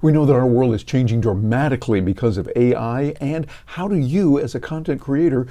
We know that our world is changing dramatically because of AI, and how do you, as a content creator,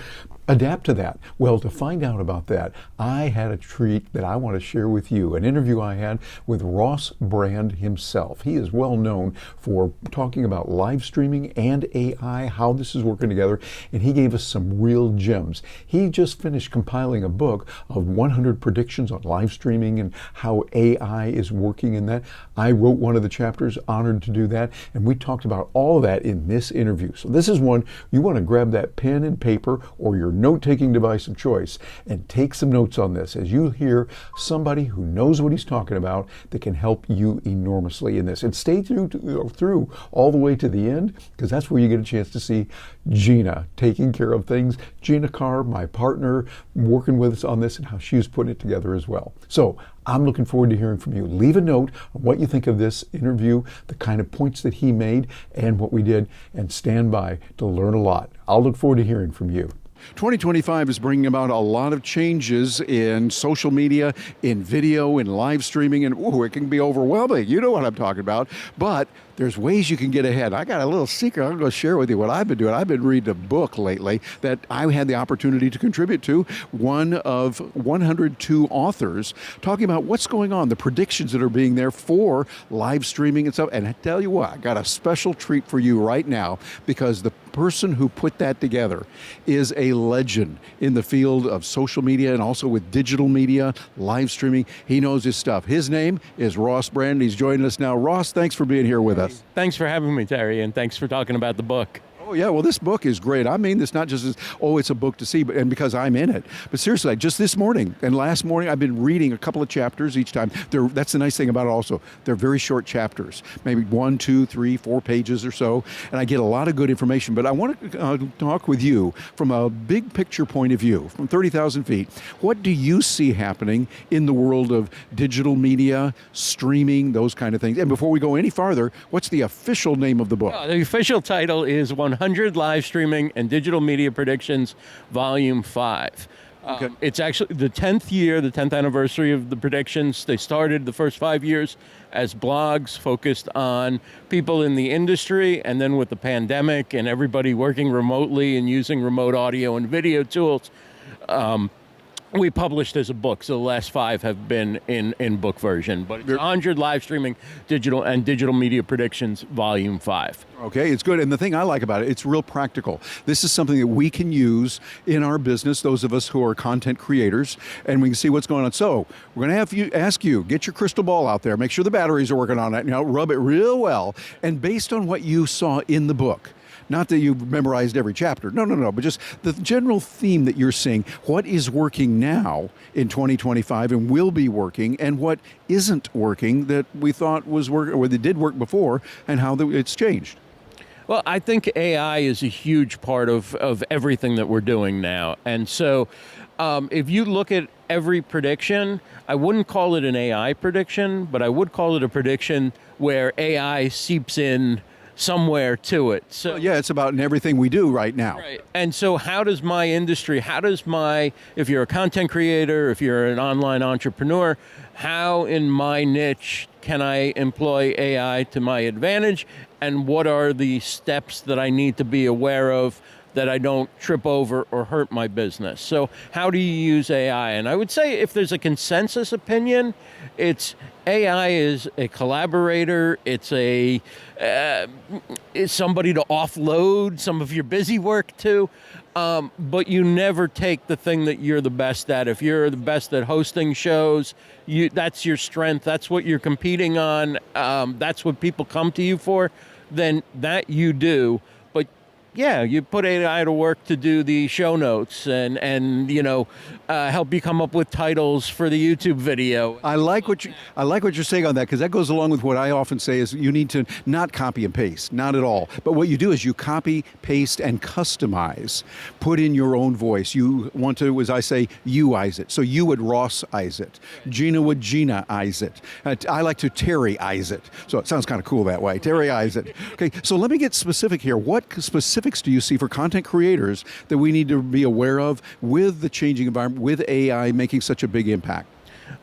adapt to that? Well, to find out about that, I had a treat that I want to share with you, an interview I had with Ross Brand himself. He is well known for talking about live streaming and AI, how this is working together, and he gave us some real gems. He just finished compiling a book of 100 predictions on live streaming and how AI is working in that. I wrote one of the chapters, honored to do that, and we talked about all of that in this interview. So this is one you want to grab that pen and paper or your note-taking device of choice and take some notes on this as you hear somebody who knows what he's talking about that can help you enormously in this. And stay through all the way to the end, because that's where you get a chance to see Gina taking care of things. Gina Carr, my partner, working with us on this and how she's putting it together as well. So I'm looking forward to hearing from you. Leave a note on what you think of this interview, the kind of points that he made and what we did, and stand by to learn a lot. I'll look forward to hearing from you. 2025 is bringing about a lot of changes in social media, in video, in live streaming, and it can be overwhelming. You know what I'm talking about. But there's ways you can get ahead. I got a little secret I'm going to share with you what I've been doing. I've been reading a book lately that I had the opportunity to contribute to, one of 102 authors, talking about what's going on, the predictions that are being there for live streaming and stuff. And I tell you what, I got a special treat for you right now, because the person who put that together is a legend in the field of social media and also with digital media, live streaming. He knows his stuff. His name is Ross Brand. He's joining us now. Ross, thanks for being here with us. Thanks for having me, Terry, and thanks for talking about the book. Oh yeah, well this book is great. I mean this not just as, it's a book to see, but and because I'm in it. But seriously, just this morning and last morning, I've been reading a couple of chapters each time. That's the nice thing about it also. They're very short chapters, maybe 1, 2, 3, 4 pages or so, and I get a lot of good information. But I want to talk with you from a big picture point of view, from 30,000 feet. What do you see happening in the world of digital media, streaming, those kind of things? And before we go any farther, what's the official name of the book? The official title is 100 Live Streaming and Digital Media Predictions, Volume 5. Okay. It's actually the 10th year, the 10th anniversary of the predictions. They started the first 5 years as blogs focused on people in the industry, and then with the pandemic and everybody working remotely and using remote audio and video tools, we published as a book. So the last 5 have been in book version, but it's 100 Live Streaming Digital Media Predictions, Volume 5. Okay, it's good. And the thing I like about it, it's real practical. This is something that we can use in our business, those of us who are content creators, and we can see what's going on. So we're going to ask you, get your crystal ball out there, make sure the batteries are working on it, rub it real well. And based on what you saw in the book, not that you've memorized every chapter, no, but just the general theme that you're seeing, what is working now in 2025 and will be working, and what isn't working that we thought was working, or that did work before, and how it's changed. Well, I think AI is a huge part of everything that we're doing now. And so if you look at every prediction, I wouldn't call it an AI prediction, but I would call it a prediction where AI seeps in somewhere to it. So yeah, it's about in everything we do right now. Right. And so how does my industry, if you're a content creator, if you're an online entrepreneur, how in my niche can I employ AI to my advantage? And what are the steps that I need to be aware of that I don't trip over or hurt my business? So how do you use AI? And I would say if there's a consensus opinion, it's AI is a collaborator. It's somebody to offload some of your busy work to, but you never take the thing that you're the best at. If you're the best at hosting shows, that's your strength. That's what you're competing on. That's what people come to you for. Then that you do. Yeah, you put AI to work to do the show notes and help you come up with titles for the YouTube video. I like what you're saying on that, because that goes along with what I often say is you need to not copy and paste, not at all. But what you do is you copy, paste, and customize. Put in your own voice. You want to, as I say, you-ize it. So you would Ross-ize it. Gina would Gina-ize it. I like to Terry-ize it. So it sounds kind of cool that way. Terry-ize it. Okay, so let me get specific here. What specifics do you see for content creators that we need to be aware of with the changing environment, with AI making such a big impact?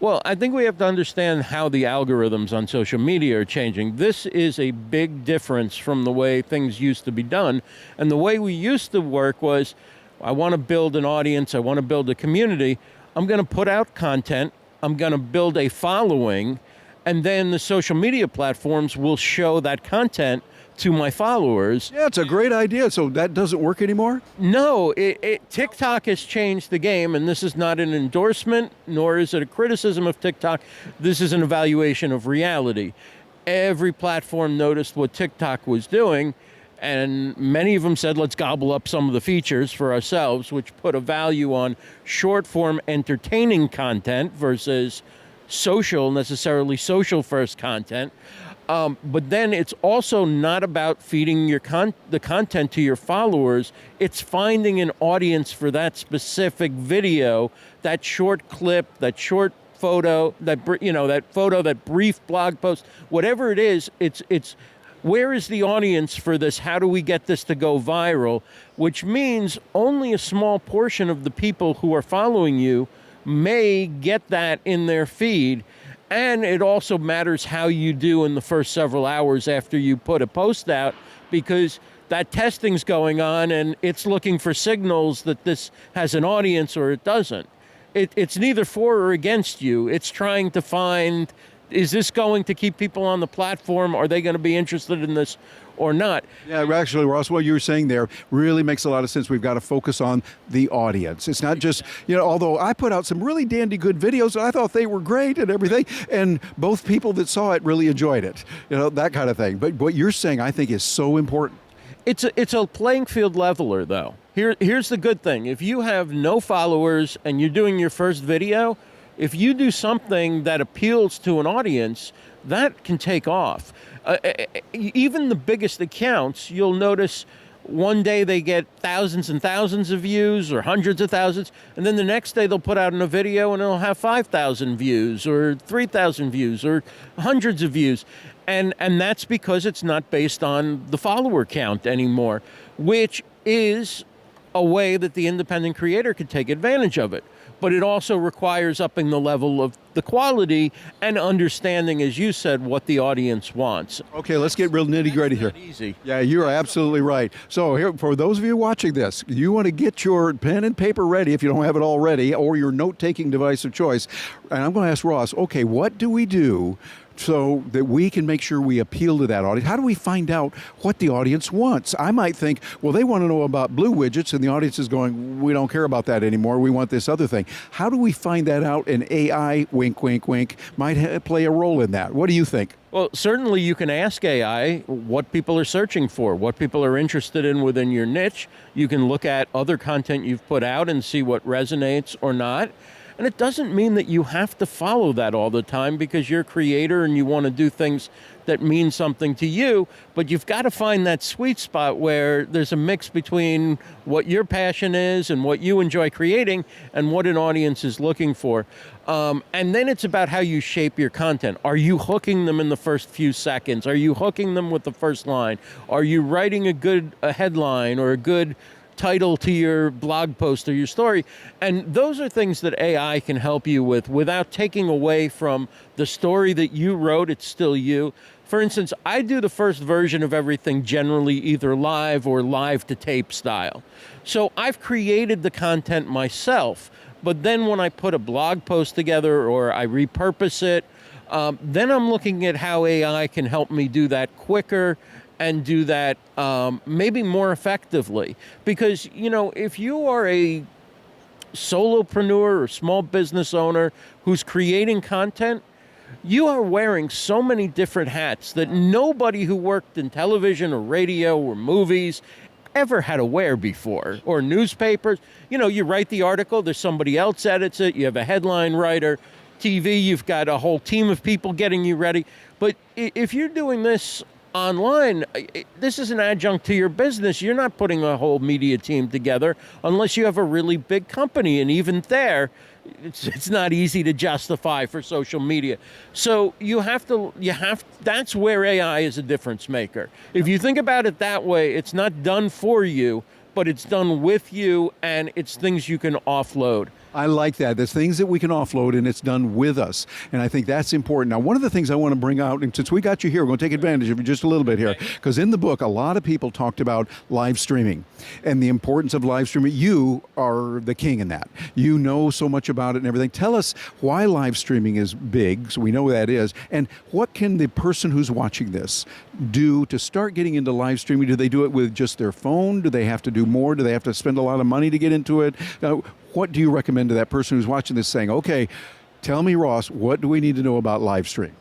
Well, I think we have to understand how the algorithms on social media are changing. This is a big difference from the way things used to be done. And the way we used to work was, I want to build an audience, I want to build a community, I'm going to put out content, I'm going to build a following, and then the social media platforms will show that content to my followers. Yeah, it's a great idea. So that doesn't work anymore? No, TikTok has changed the game, and this is not an endorsement, nor is it a criticism of TikTok. This is an evaluation of reality. Every platform noticed what TikTok was doing, and many of them said, let's gobble up some of the features for ourselves, which put a value on short-form entertaining content versus necessarily social-first content. But then it's also not about feeding the content to your followers. It's finding an audience for that specific video, that short clip, that short photo, that brief blog post, whatever it is. It's where is the audience for this? How do we get this to go viral? Which means only a small portion of the people who are following you may get that in their feed. And it also matters how you do in the first several hours after you put a post out, because that testing's going on and it's looking for signals that this has an audience or it doesn't. It's neither for or against you. It's trying to find, is this going to keep people on the platform? Are they going to be interested in this or not? Yeah, actually, Ross, what you were saying there really makes a lot of sense. We've got to focus on the audience. It's not just, although I put out some really dandy good videos, and I thought they were great and everything, and both people that saw it really enjoyed it, that kind of thing. But what you're saying, I think, is so important. It's a playing field leveler, though. Here's the good thing. If you have no followers and you're doing your first video, if you do something that appeals to an audience, that can take off. Even the biggest accounts, you'll notice one day they get thousands and thousands of views or hundreds of thousands, and then the next day they'll put out in a video and it'll have 5,000 views or 3,000 views or hundreds of views. And that's because it's not based on the follower count anymore, which is a way that the independent creator could take advantage of it. But it also requires upping the level of the quality and understanding, as you said, what the audience wants. Okay, let's get real nitty-gritty here. Easy. Yeah, you're absolutely right. So here, for those of you watching this, you want to get your pen and paper ready if you don't have it already, or your note-taking device of choice. And I'm going to ask Ross, okay, what do we do so that we can make sure we appeal to that audience? How do we find out what the audience wants? I might think, well, they want to know about blue widgets, and the audience is going, we don't care about that anymore. We want this other thing. How do we find that out? And AI, wink, wink, wink, might play a role in that. What do you think? Well, certainly you can ask AI what people are searching for, what people are interested in within your niche. You can look at other content you've put out and see what resonates or not. And it doesn't mean that you have to follow that all the time because you're a creator and you want to do things that mean something to you, but you've got to find that sweet spot where there's a mix between what your passion is and what you enjoy creating and what an audience is looking for. And then it's about how you shape your content. Are you hooking them in the first few seconds? Are you hooking them with the first line? Are you writing a headline or a good title to your blog post or your story? And those are things that AI can help you with without taking away from the story that you wrote. It's still you. For instance, I do the first version of everything generally either live or live to tape style. So I've created the content myself, but then when I put a blog post together or I repurpose it, then I'm looking at how AI can help me do that quicker and do that maybe more effectively. Because, if you are a solopreneur or small business owner who's creating content, you are wearing so many different hats that nobody who worked in television or radio or movies ever had to wear before, or newspapers. You write the article, there's somebody else edits it, you have a headline writer. TV, you've got a whole team of people getting you ready. But if you're doing this online, this is an adjunct to your business. You're not putting a whole media team together unless you have a really big company, and even there, it's not easy to justify for social media. So that's where AI is a difference maker. If you think about it that way, it's not done for you, but it's done with you, and it's things you can offload. I like that. There's things that we can offload and it's done with us. And I think that's important. Now, one of the things I want to bring out, and since we got you here, we're going to take advantage of you just a little bit here, because in the book, a lot of people talked about live streaming and the importance of live streaming. You are the king in that. You know so much about it and everything. Tell us why live streaming is big, so we know what that is, and what can the person who's watching this do to start getting into live streaming? Do they do it with just their phone? Do they have to do more? Do they have to spend a lot of money to get into it? What do you recommend to that person who's watching this saying, okay, tell me, Ross, what do we need to know about live stream?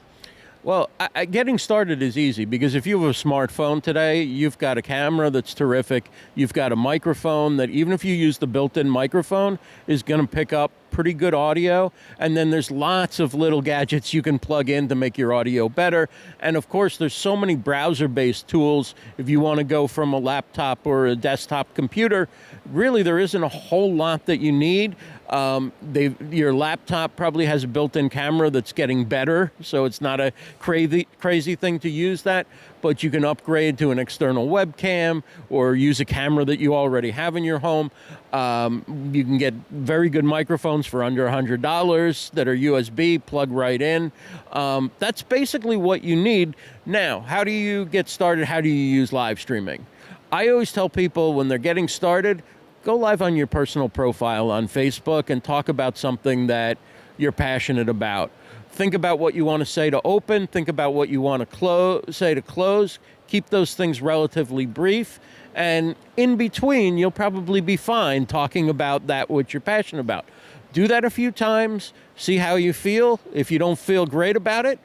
Well, getting started is easy because if you have a smartphone today, you've got a camera that's terrific. You've got a microphone that, even if you use the built-in microphone, is going to pick up pretty good audio. And then there's lots of little gadgets you can plug in to make your audio better. And of course, there's so many browser-based tools. If you want to go from a laptop or a desktop computer, really there isn't a whole lot that you need. Your laptop probably has a built-in camera that's getting better, so it's not a crazy thing to use that, but you can upgrade to an external webcam or use a camera that you already have in your home. You can get very good microphones for under $100 that are USB, plug right in. That's basically what you need. Now, how do you get started? How do you use live streaming? I always tell people when they're getting started, go live on your personal profile on Facebook and talk about something that you're passionate about. Think about what you want to say to open. Think about what you want to say to close. Keep those things relatively brief. And in between, you'll probably be fine talking about that which you're passionate about. Do that a few times. See how you feel. If you don't feel great about it,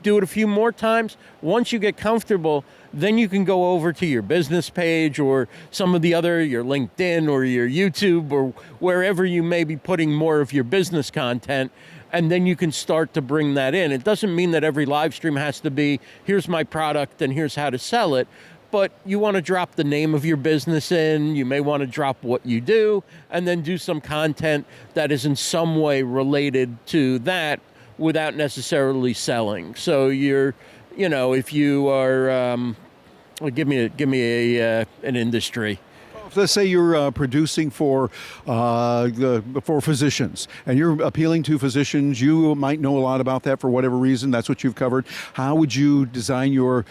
do it a few more times. Once you get comfortable, then you can go over to your business page or some of the other, your LinkedIn or your YouTube or wherever you may be putting more of your business content, and then you can start to bring that in. It doesn't mean that every live stream has to be, here's my product and here's how to sell it, but you want to drop the name of your business in, you may want to drop what you do, and then do some content that is in some way related to that without necessarily selling. So if you are, give me an industry. Let's say you're producing for physicians, and you're appealing to physicians. You might know a lot about that for whatever reason. That's what you've covered. How would you design your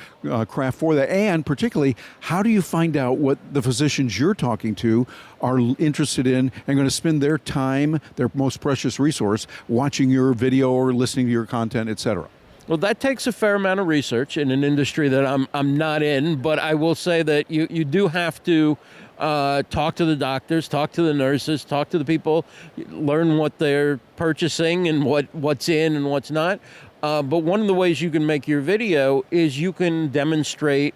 craft for that? And particularly, how do you find out what the physicians you're talking to are interested in and going to spend their time, their most precious resource, watching your video or listening to your content, et cetera? Well, that takes a fair amount of research in an industry that I'm not in, but I will say that you do have to talk to the doctors, talk to the nurses, talk to the people, learn what they're purchasing and what's in and what's not. But one of the ways you can make your video is you can demonstrate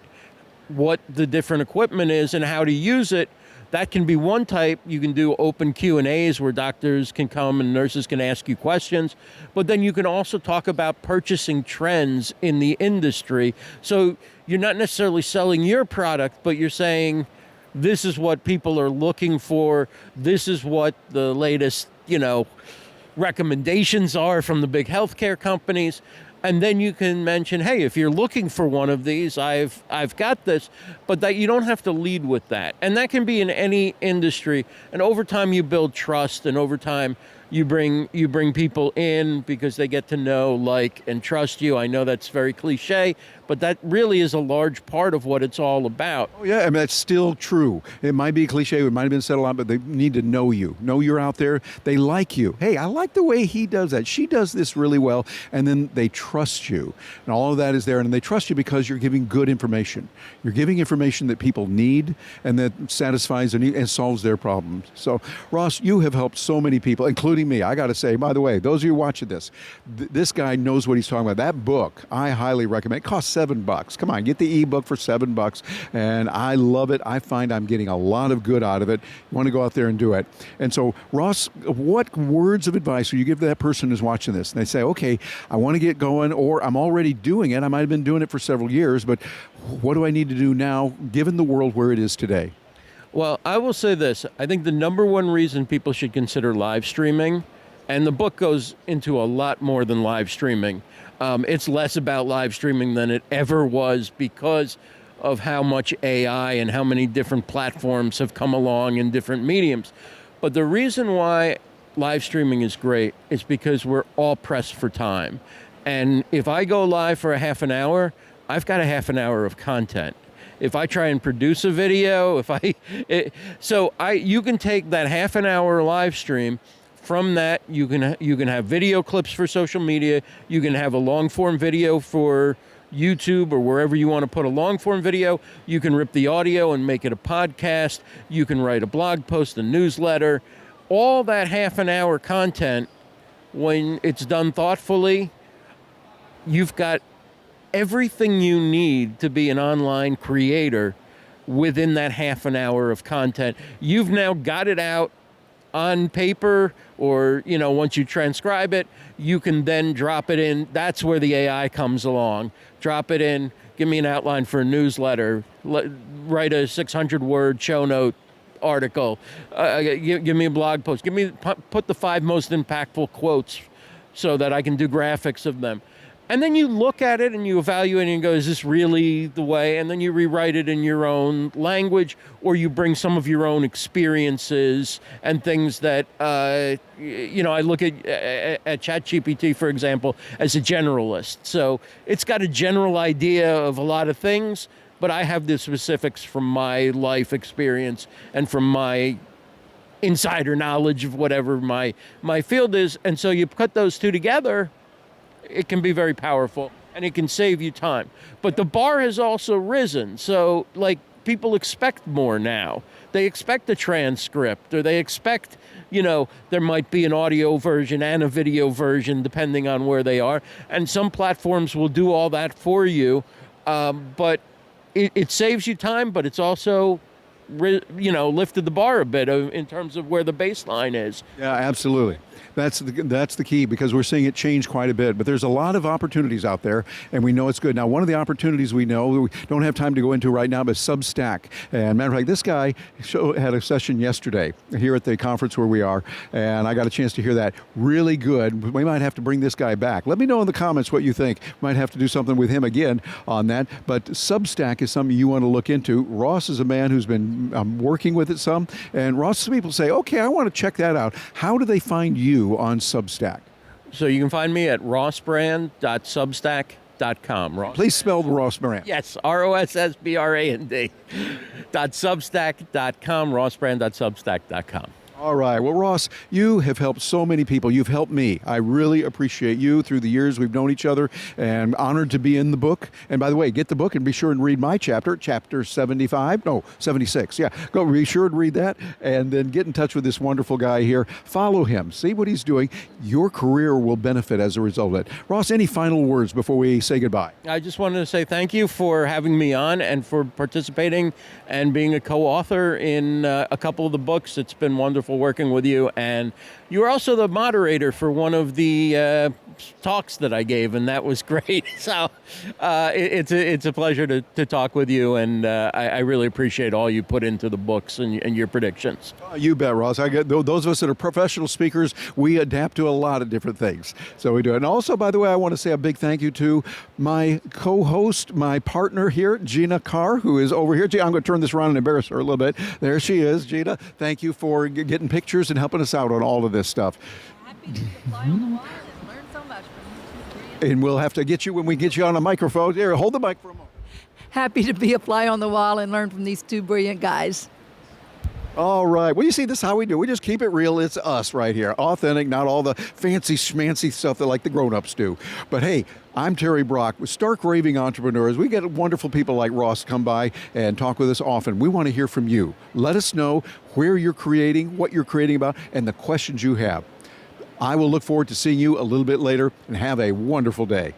what the different equipment is and how to use it. That can be one type. You can do open Q&As where doctors can come and nurses can ask you questions. But then you can also talk about purchasing trends in the industry. So you're not necessarily selling your product, but you're saying, this is what people are looking for. This is what the latest, recommendations are from the big healthcare companies. And then you can mention, hey, if you're looking for one of these, I've got this, but that you don't have to lead with that. And that can be in any industry. And over time you build trust, and over time you bring people in because they get to know, like, and trust you. I know that's very cliche, but that really is a large part of what it's all about. Oh yeah, that's still true. It might be cliche, it might have been said a lot, but they need to know you. Know you're out there. They like you. Hey, I like the way he does that. She does this really well. And then they trust you. And all of that is there. And they trust you because you're giving good information. You're giving information that people need and that satisfies and solves their problems. So, Ross, you have helped so many people, including me. I got to say, by the way, those of you watching this, this guy knows what he's talking about. That book, I highly recommend. It costs $7. Come on, get the ebook for $7. And I love it. I find I'm getting a lot of good out of it. You want to go out there and do it. And so, Ross, what words of advice will you give to that person who's watching this? And they say, okay, I want to get going, or I'm already doing it. I might have been doing it for several years, but what do I need to do now, given the world where it is today? Well, I will say this. I think the number one reason people should consider live streaming, and the book goes into a lot more than live streaming. It's less about live streaming than it ever was because of how much AI and how many different platforms have come along in different mediums. But the reason why live streaming is great is because we're all pressed for time. And if I go live for a half an hour, I've got a half an hour of content. If I try and produce a video, you can take that half an hour live stream. From that, you can have video clips for social media. You can have a long form video for YouTube or wherever you want to put a long form video. You can rip the audio and make it a podcast. You can write a blog post, a newsletter. All that half an hour content, when it's done thoughtfully, you've got everything you need to be an online creator within that half an hour of content. You've now got it out on paper, or once you transcribe it, you can then drop it in. That's where the AI comes along. Drop it in, give me an outline for a newsletter, write a 600-word show note article, give me a blog post, put the 5 most impactful quotes so that I can do graphics of them. And then you look at it and you evaluate it and go, is this really the way? And then you rewrite it in your own language, or you bring some of your own experiences and things that, I look at ChatGPT, for example, as a generalist. So it's got a general idea of a lot of things, but I have the specifics from my life experience and from my insider knowledge of whatever my field is. And so you put those two together, it can be very powerful and it can save you time. But the bar has also risen. So people expect more now. They expect a transcript, or they expect, there might be an audio version and a video version depending on where they are. And some platforms will do all that for you. But it saves you time, but it's also lifted the bar a bit in terms of where the baseline is. Yeah, absolutely. That's the key, because we're seeing it change quite a bit. But there's a lot of opportunities out there, and we know it's good. Now, one of the opportunities we know, we don't have time to go into right now, but Substack. And matter of fact, this guy had a session yesterday here at the conference where we are, and I got a chance to hear that. Really good. We might have to bring this guy back. Let me know in the comments what you think. Might have to do something with him again on that. But Substack is something you want to look into. Ross is a man who's been working with it some, and Ross, some people say, okay, I want to check that out. How do they find you on Substack? So you can find me at rossbrand.substack.com. Please spell Ross Brand. Yes, ROSSBRAND. .substack.com, rossbrand.substack.com. All right. Well, Ross, you have helped so many people. You've helped me. I really appreciate you through the years we've known each other, and honored to be in the book. And by the way, get the book and be sure and read my chapter 76. Yeah, go be sure and read that, and then get in touch with this wonderful guy here. Follow him. See what he's doing. Your career will benefit as a result of it. Ross, any final words before we say goodbye? I just wanted to say thank you for having me on and for participating and being a co-author in a couple of the books. It's been wonderful working with you, and you were also the moderator for one of the talks that I gave, and that was great. So it's a pleasure to talk with you, and I really appreciate all you put into the books and your predictions. You bet, Ross. I get those of us that are professional speakers, we adapt to a lot of different things. So we do it. And also, by the way, I want to say a big thank you to my co-host, my partner here, Gina Carr, who is over here. I'm going to turn this around and embarrass her a little bit. There she is, Gina. Thank you for getting pictures and helping us out on all of this stuff. Happy to fly on the wall and learn so much from you. And we'll have to get you when we get you on a microphone. Here, hold the mic for a moment. Happy to be a fly on the wall and learn from these two brilliant guys. All right. Well, you see, this is how we do. We just keep it real. It's us right here. Authentic, not all the fancy schmancy stuff that like the grown-ups do. But hey, I'm Terry Brock with Stark Raving Entrepreneurs. We get wonderful people like Ross come by and talk with us often. We want to hear from you. Let us know where you're creating, what you're creating about, and the questions you have. I will look forward to seeing you a little bit later, and have a wonderful day.